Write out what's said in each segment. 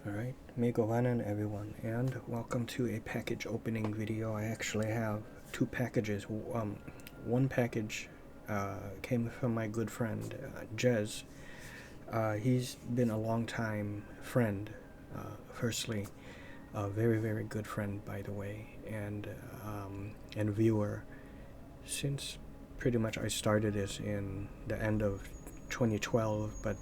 Alright, Megovanen everyone, and welcome to a package opening video. I actually have two packages. One package came from my good friend Jez. He's been a long time friend, firstly, a very good friend, by the way, and viewer since pretty much I started this in the end of 2012, but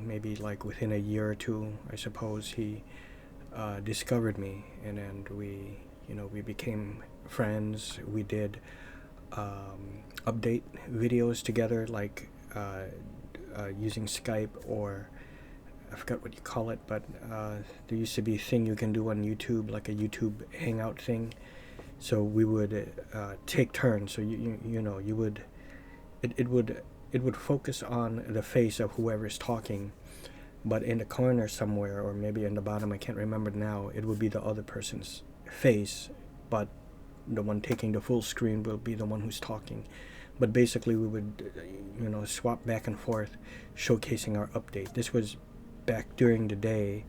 maybe like within a year or two, I suppose he discovered me, and then we became friends. We did update videos together, like using Skype, or I forgot what you call it, but there used to be a thing you can do on YouTube, like a YouTube Hangout thing. So we would take turns. So you would it would focus on the face of whoever is talking, but in the corner somewhere, or maybe in the bottom, I can't remember now, it would be the other person's face, but the one taking the full screen will be the one who's talking. But basically we would swap back and forth, showcasing our update. This was back during the day.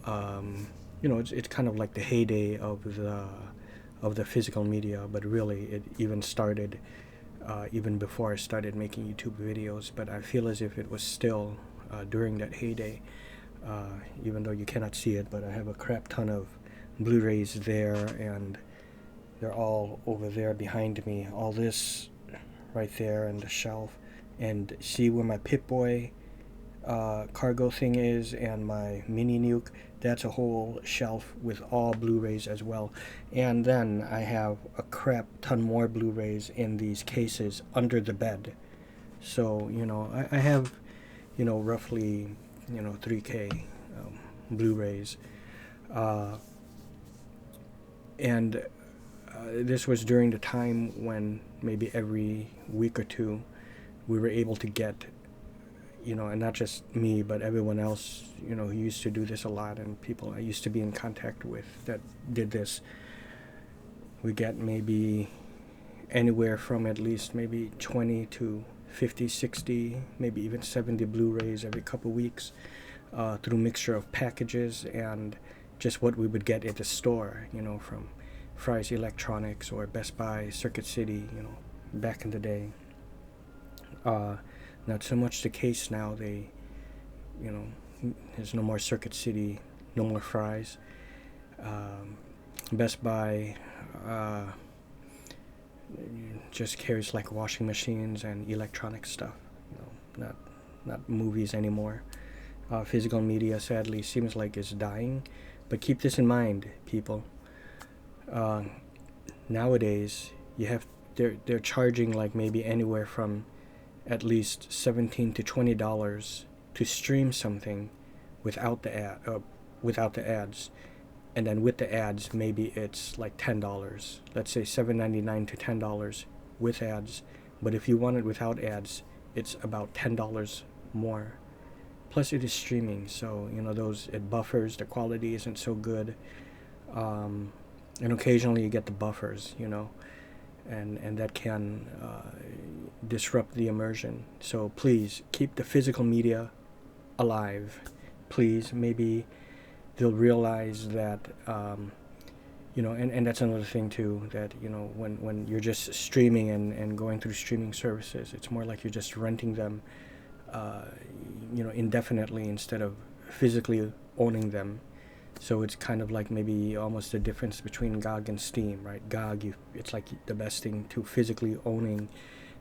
It's kind of like the heyday of the physical media, but really it even started even before I started making YouTube videos. But I feel as if it was still during that heyday, even though you cannot see it. But I have a crap ton of Blu-rays there, and they're all over there behind me. All this right there on the shelf, and see where my Pip-Boy cargo thing is, and my mini nuke. That's a whole shelf with all Blu-rays as well. And then I have a crap ton more Blu-rays in these cases under the bed. So I have roughly 3K Blu-rays, and this was during the time when maybe every week or two we were able to get, and not just me, but everyone else, who used to do this a lot, and people I used to be in contact with that did this. We get maybe anywhere from at least maybe 20 to 50, 60, maybe even 70 Blu-rays every couple weeks, through a mixture of packages and just what we would get at the store, from Fry's Electronics or Best Buy, Circuit City, back in the day. Not so much the case now. There's no more Circuit City, no more Fry's. Best Buy just carries like washing machines and electronic stuff, not movies anymore. Physical media, sadly, seems like it's dying. But keep this in mind, people. Nowadays, they're charging like maybe anywhere from at least $17 to $20 to stream something without the ads, and then with the ads maybe it's like $10. Let's say $7.99 to $10 with ads, but if you want it without ads, it's about $10 more. Plus it is streaming, so it buffers. The quality isn't so good, and occasionally you get the buffers, and that can disrupt the immersion. So please keep the physical media alive. Please, maybe they'll realize that, and that's another thing too, that when you're just streaming and going through streaming services, it's more like you're just renting them indefinitely instead of physically owning them. So it's kind of like maybe almost the difference between GOG and Steam, right? GOG, it's like the best thing to physically owning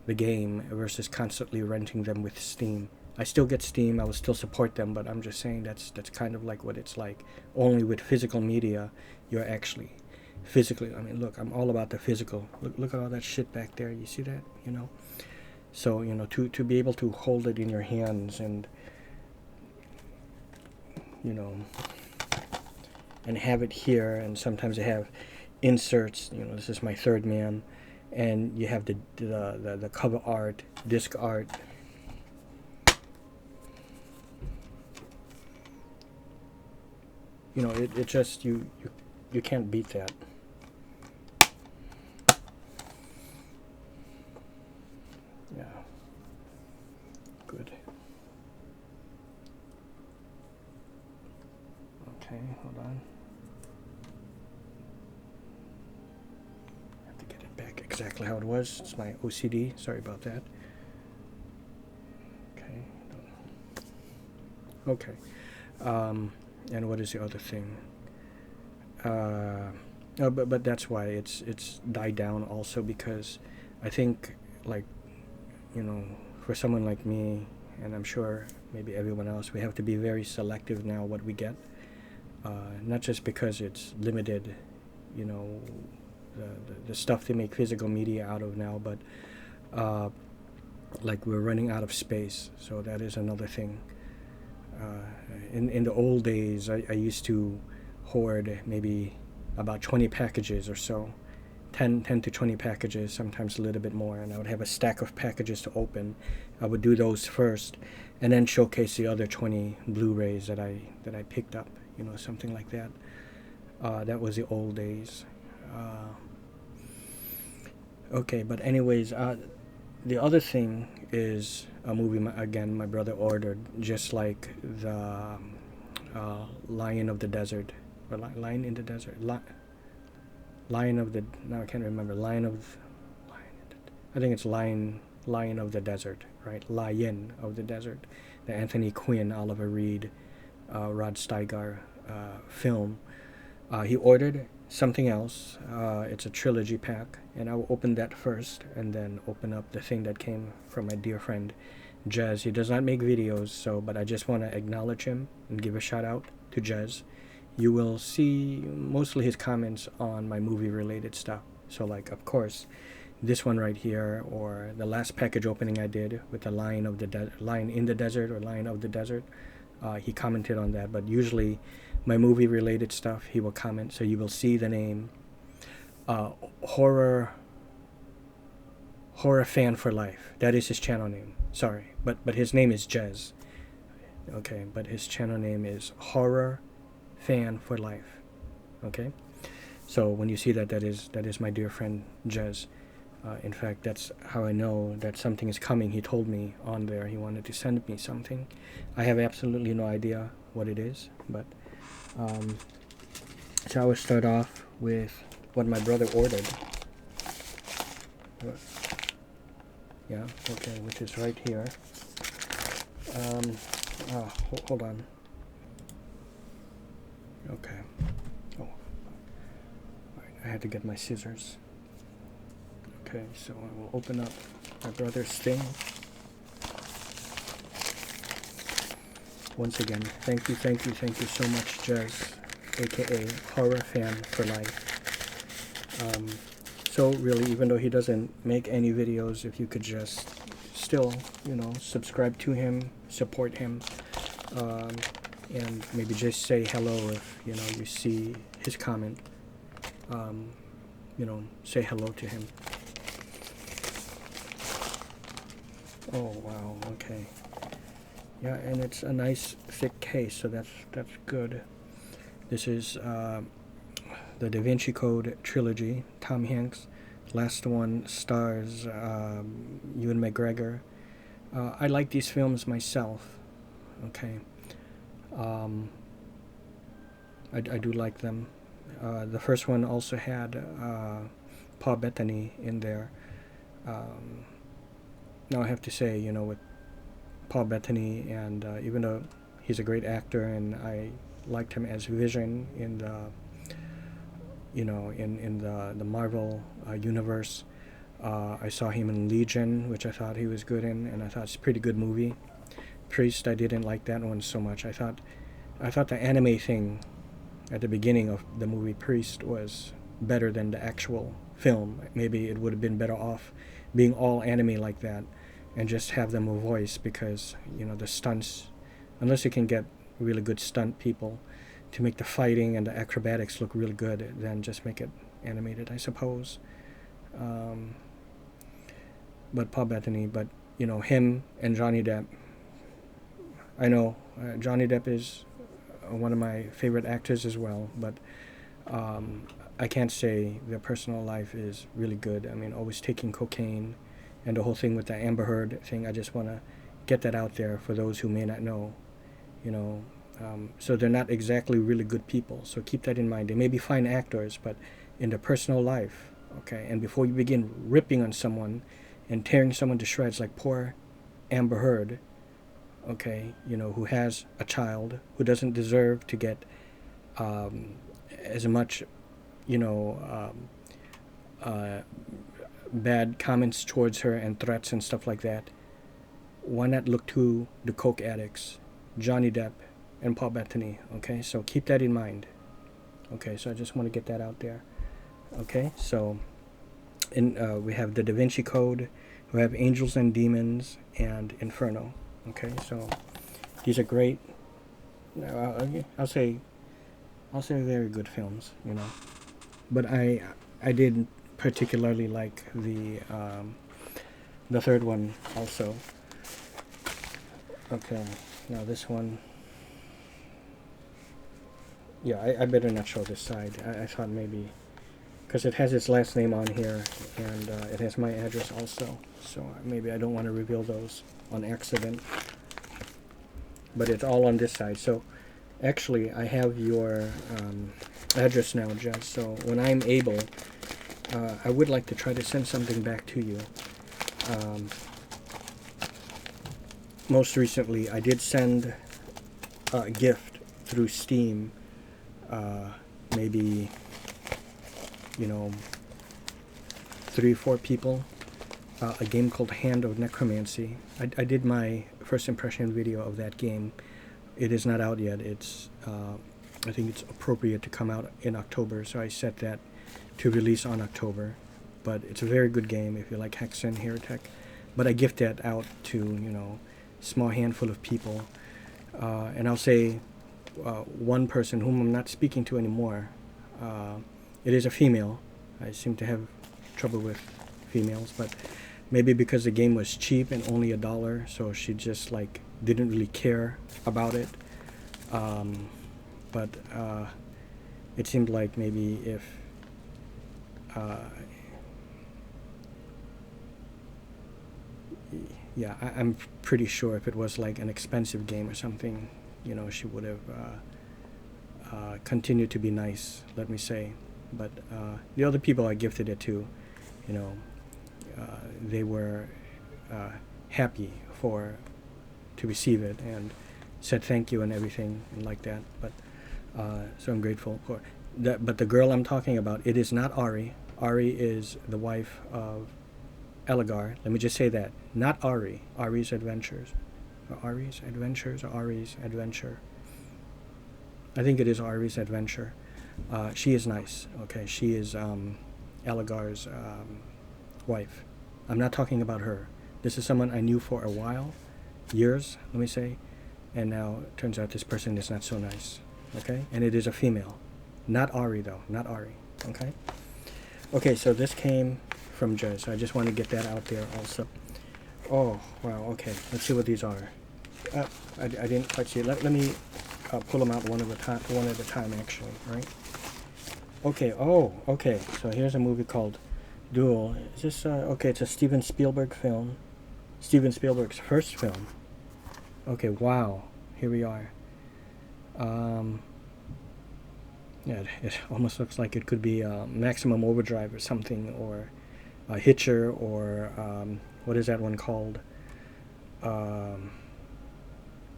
the game versus constantly renting them with Steam. I still get Steam, I will still support them, but I'm just saying that's kind of like what it's like. Only with physical media, you're actually physically, look, I'm all about the physical. Look at all that shit back there, you see that, So, to be able to hold it in your hands and, and have it here, and sometimes I have inserts. This is my third man, and you have the cover art, disc art. It just you can't beat that. Yeah, good. hold on. I have to get it back exactly how it was. It's my OCD. Sorry about that. Okay. Okay. And what is the other thing? No, but that's why it's died down also, because I think, like, you know, for someone like me, and I'm sure maybe everyone else, we have to be very selective now what we get. Not just because it's limited, you know, the stuff they make physical media out of now, but like we're running out of space, so that is another thing. In the old days, I used to hoard maybe about 20 packages or so, 10 to 20 packages, sometimes a little bit more, and I would have a stack of packages to open. I would do those first, and then showcase the other 20 Blu-rays that I picked up, you know, something like that. That was the old days. Okay, but anyways, the other thing is a movie, again, my brother ordered, just like the Lion of the Desert, or Lion in the Desert, Lion of the, now I can't remember, I think it's Lion of the Desert, right? Lion of the Desert, the Anthony Quinn, Oliver Reed, Rod Steiger film. He ordered something else. It's a trilogy pack, and I will open that first, and then open up the thing that came from my dear friend Jez. He does not make videos, so, but I just want to acknowledge him and give a shout out to Jez. You will see mostly his comments on my movie related stuff. So, like, of course, this one right here, or the last package opening I did with the Lion in the Desert, or Lion of the Desert, he commented on that. But usually my movie related stuff, he will comment, so you will see the name horror fan for life. That is his channel name. Sorry, but his name is Jez. Okay, but his channel name is Horror Fan for Life. Okay, so when you see that, that is my dear friend Jez. In fact, that's how I know that something is coming. He told me on there he wanted to send me something. I have absolutely no idea what it is, but so I will start off with what my brother ordered. Yeah, okay, which is right here. Hold on. Okay. Oh, right, I had to get my scissors. Okay, so I will open up my brother's thing. Once again, thank you so much, Jez, aka Horror Fan for Life. So really, even though he doesn't make any videos, if you could just still, you know, subscribe to him, support him, and maybe just say hello if, you know, you see his comment. You know, say hello to him. Oh wow, okay. Yeah, and it's a nice thick case, so that's good. This is the Da Vinci Code trilogy. Tom Hanks. Last one stars Ewan McGregor. I like these films myself. Okay. I do like them. The first one also had Paul Bettany in there. Now I have to say, you know, with Paul Bettany, and even though he's a great actor, and I liked him as Vision in the, you know, in the Marvel universe. I saw him in Legion, which I thought he was good in, and I thought it's a pretty good movie. Priest, I didn't like that one so much. I thought the anime thing at the beginning of the movie Priest was better than the actual film. Maybe it would have been better off being all anime like that, and just have them a voice, because, you know, the stunts, unless you can get really good stunt people to make the fighting and the acrobatics look really good, then just make it animated, I suppose. But Paul Bettany, but, you know, him and Johnny Depp. I know Johnny Depp is one of my favorite actors as well, but I can't say their personal life is really good. I mean, always taking cocaine, and the whole thing with the Amber Heard thing. I just want to get that out there for those who may not know. You know, So they're not exactly really good people. So keep that in mind. They may be fine actors, but in their personal life, okay. And before you begin ripping on someone and tearing someone to shreds, like poor Amber Heard, okay, who has a child, who doesn't deserve to get as much, you know, bad comments towards her and threats and stuff like that. Why not look to the coke addicts, Johnny Depp and Paul Bettany? Okay, so keep that in mind. Okay, so I just want to get that out there. Okay, so we have the Da Vinci Code, we have Angels and Demons, and Inferno. Okay, so these are great. I'll say very good films, But I didn't particularly like the third one also. Okay, now this one. Yeah, I better not show this side. I thought maybe, because it has its last name on here, and it has my address also, so maybe I don't want to reveal those on accident. But it's all on this side. So actually I have your address now, Jez, so when I'm able, I would like to try to send something back to you. Most recently I did send a gift through Steam, maybe 3-4 people, a game called Hand of Necromancy. I did my first impression video of that game. It is not out yet. It's I think it's appropriate to come out in October, so I set that to release on October. But it's a very good game if you like Hexen, Heretic. But I gift that out to small handful of people, and I'll say one person whom I'm not speaking to anymore. It is a female. I seem to have trouble with females, but maybe because the game was cheap and only $1, so she just didn't really care about it. But it seemed like maybe if yeah, I'm pretty sure if it was like an expensive game or something, she would have continued to be nice, let me say. But the other people I gifted it to, they were happy to receive it and said thank you and everything and like that. But so I'm grateful for that. But the girl I'm talking about, it is not Ari. Ari is the wife of Falagar. Let me just say that. Not Ari. Ari's Adventures. Or Ari's Adventures or Ari's Adventure. I think it is Ari's Adventure. She is nice. Okay, she is Falagar's wife. I'm not talking about her. This is someone I knew for a while, years, let me say, and now it turns out this person is not so nice. Okay, and it is a female. Not Ari though. Not Ari. Okay. Okay, so this came from Jez. So I just want to get that out there also. Oh wow. Okay, let's see what these are. I didn't quite see it. Let me pull them out one at a time actually. Right. Okay. Oh. Okay. So here's a movie called Duel. Is this okay? It's a Steven Spielberg film. Steven Spielberg's first film. Okay. Wow. Here we are. Yeah, it almost looks like it could be Maximum Overdrive or something, or Hitcher, or what is that one called?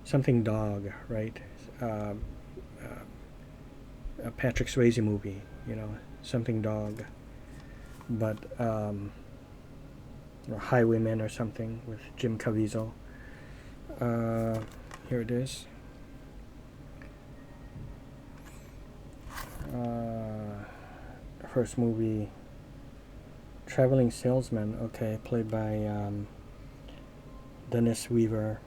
Something Dog, right? A Patrick Swayze movie, Something Dog. But or Highwaymen or something with Jim Caviezel. Here it is. First movie, Traveling Salesman, okay, played by Dennis Weaver,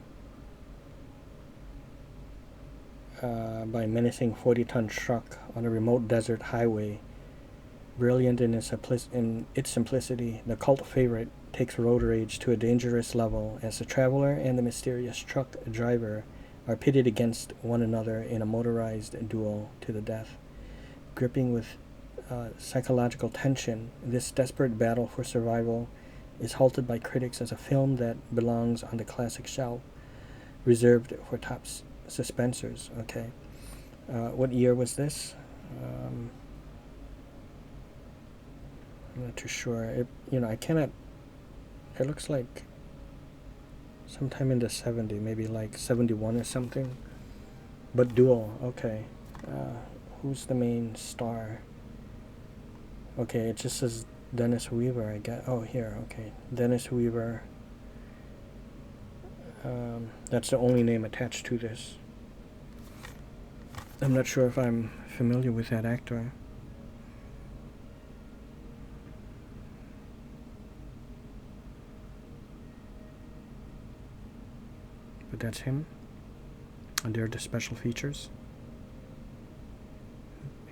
by menacing 40-ton truck on a remote desert highway. Brilliant in its simplicity, the cult favorite takes road rage to a dangerous level as the traveler and the mysterious truck driver are pitted against one another in a motorized duel to the death. Gripping with psychological tension, this desperate battle for survival is halted by critics as a film that belongs on the classic shelf, reserved for suspensors. Okay. What year was this? I'm not too sure. I cannot. It looks like sometime in the 70s, maybe like 71 or something. But dual. Okay. Who's the main star? Okay, it just says Dennis Weaver. I get. Oh, here. Okay, Dennis Weaver. That's the only name attached to this. I'm not sure if I'm familiar with that actor. But that's him. And there are the special features.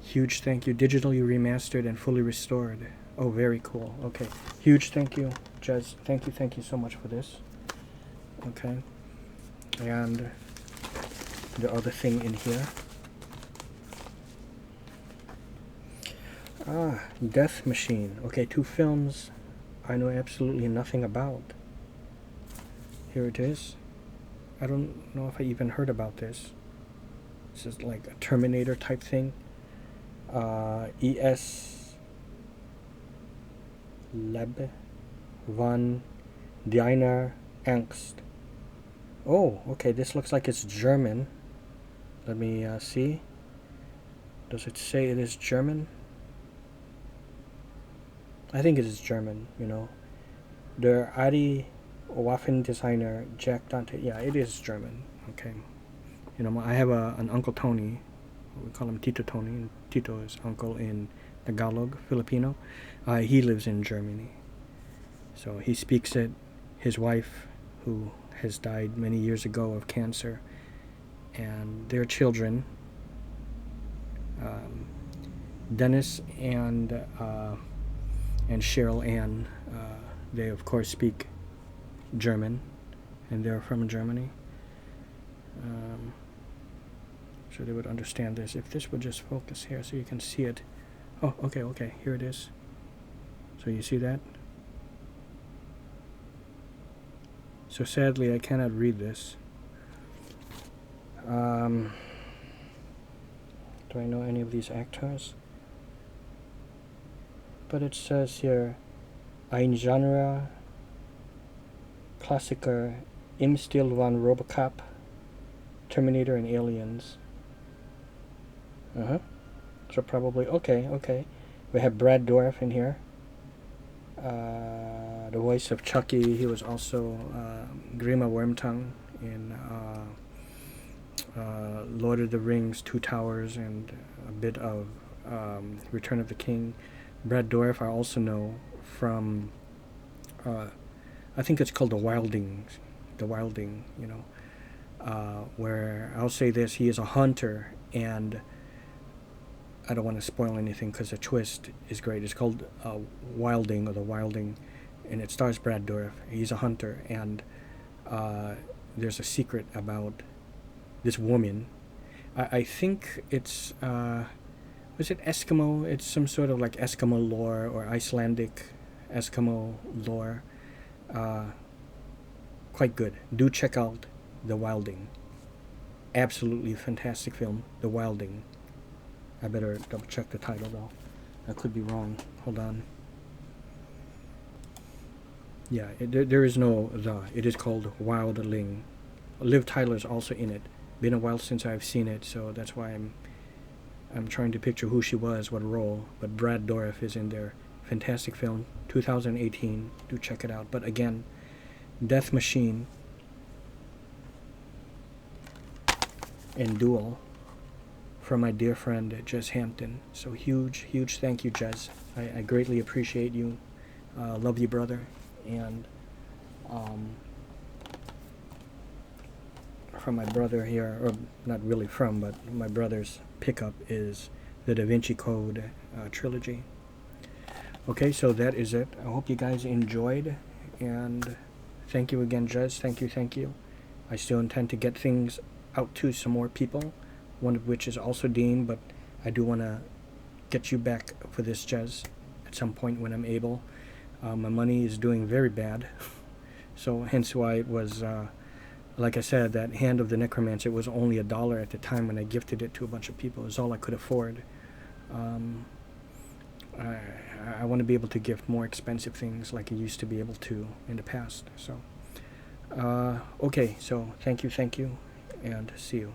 Huge thank you. Digitally remastered and fully restored. Oh, very cool. Okay. Huge thank you, Jez. Thank you so much for this. Okay. And the other thing in here. Death Machine. Okay, 2 films I know absolutely nothing about. Here it is. I don't know if I even heard about this. This is like a Terminator type thing. ES Leb van Deiner Angst. Oh, okay, this looks like it's German. Let me see. Does it say it is German? I think it is German, Der Adi Waffen designer Jack Dante. Yeah, it is German. Okay. I have an Uncle Tony. We call him Tito Tony. And Tito is uncle in Tagalog, Filipino. He lives in Germany. So he speaks it. His wife, who has died many years ago of cancer, and their children, Dennis and Cheryl Ann, they of course speak German, and they're from Germany. So they would understand this. If this would just focus here so you can see it. Oh, okay, here it is. So you see that? So sadly I cannot read this. Do I know any of these actors? But it says here, ein Genre Klassiker im Stil von Robocop, Terminator, and Aliens. So probably, okay. We have Brad Dourif in here. The voice of Chucky. He was also Grima Wormtongue in Lord of the Rings, Two Towers, and a bit of Return of the King. Brad Dourif I also know from, I think it's called The Wilding, where I'll say this, he is a hunter, and I don't want to spoil anything because the twist is great. It's called Wilding, or The Wilding, and it stars Brad Dourif. He's a hunter, and there's a secret about this woman. I think it's, was it Eskimo? It's some sort of like Eskimo lore or Icelandic Eskimo lore. Quite good. Do check out The Wilding. Absolutely fantastic film, The Wilding. I better double check the title though. I could be wrong. Hold on. Yeah, there is no the. It is called Wildling. Liv Tyler's also in it. Been a while since I've seen it, so that's why I'm trying to picture who she was, what role. But Brad Dourif is in there. Fantastic film, 2018. Do check it out. But again, Death Machine and Duel from my dear friend Jez Hampton. So huge thank you, Jez. I greatly appreciate you. Love you, brother. And from my brother here, or not really from, but my brother's pickup is the Da Vinci Code trilogy. Okay, so that is it. I hope you guys enjoyed, and thank you again, Jez. Thank you. I still intend to get things out to some more people, one of which is also Dean, but I do want to get you back for this, Jez, at some point when I'm able. My money is doing very bad, so hence why it was a like I said, that Hand of the Necromancer was only $1 at the time when I gifted it to a bunch of people. It was all I could afford. I want to be able to gift more expensive things like I used to be able to in the past. So, okay, so thank you, and see you.